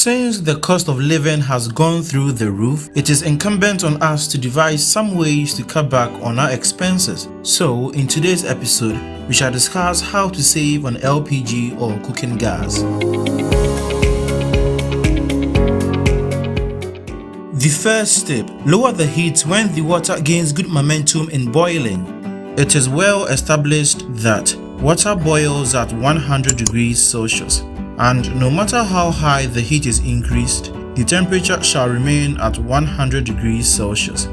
Since the cost of living has gone through the roof, it is incumbent on us to devise some ways to cut back on our expenses. So, in today's episode, we shall discuss how to save on LPG or cooking gas. The first step, lower the heat when the water gains good momentum in boiling. It is well established that water boils at 100 degrees Celsius, and no matter how high the heat is increased, the temperature shall remain at 100 degrees Celsius.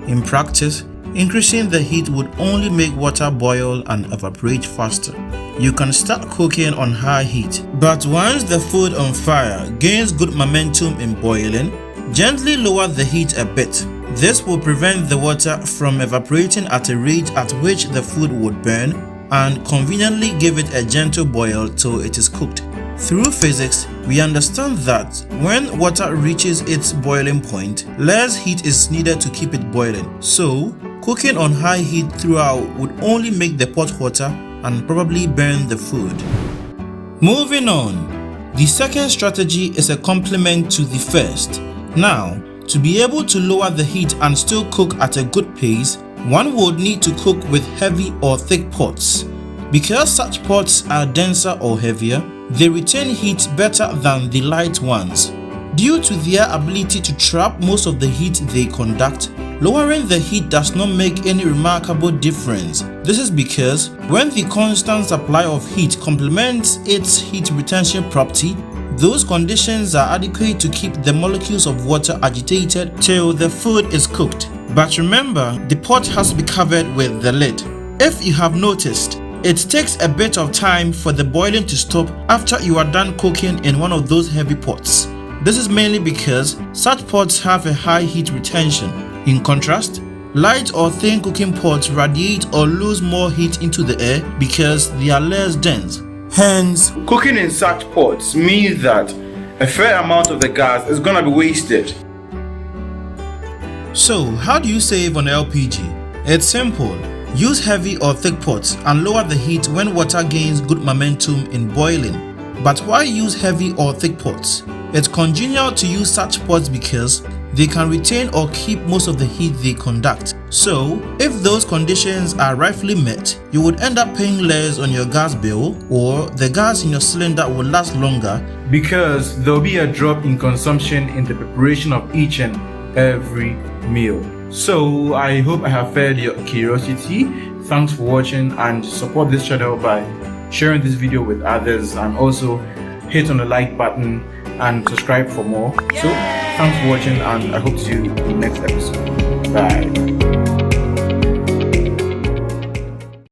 In practice, increasing the heat would only make water boil and evaporate faster. You can start cooking on high heat, but once the food on fire gains good momentum in boiling, gently lower the heat a bit. This will prevent the water from evaporating at a rate at which the food would burn and conveniently give it a gentle boil till it is cooked. Through physics, we understand that when water reaches its boiling point, less heat is needed to keep it boiling. So, cooking on high heat throughout would only make the pot hotter and probably burn the food. Moving on, the second strategy is a complement to the first. Now, to be able to lower the heat and still cook at a good pace, one would need to cook with heavy or thick pots. Because such pots are denser or heavier, they retain heat better than the light ones. Due to their ability to trap most of the heat they conduct, lowering the heat does not make any remarkable difference. This is because when the constant supply of heat complements its heat retention property, those conditions are adequate to keep the molecules of water agitated till the food is cooked. But remember, the pot has to be covered with the lid. If you have noticed, it takes a bit of time for the boiling to stop after you are done cooking in one of those heavy pots. This is mainly because such pots have a high heat retention. In contrast, light or thin cooking pots radiate or lose more heat into the air because they are less dense. Hence, cooking in such pots means that a fair amount of the gas is gonna be wasted. So, how do you save on LPG? It's simple. Use heavy or thick pots and lower the heat when water gains good momentum in boiling. But why use heavy or thick pots? It's congenial to use such pots because they can retain or keep most of the heat they conduct. So, if those conditions are rightfully met, you would end up paying less on your gas bill, or the gas in your cylinder will last longer because there will be a drop in consumption in the preparation of each and every meal. So, I hope I have fed your curiosity. Thanks for watching, and support this channel by sharing this video with others, and also hit on the like button and subscribe for more. So, thanks for watching, and I hope to see you in the next episode. Bye.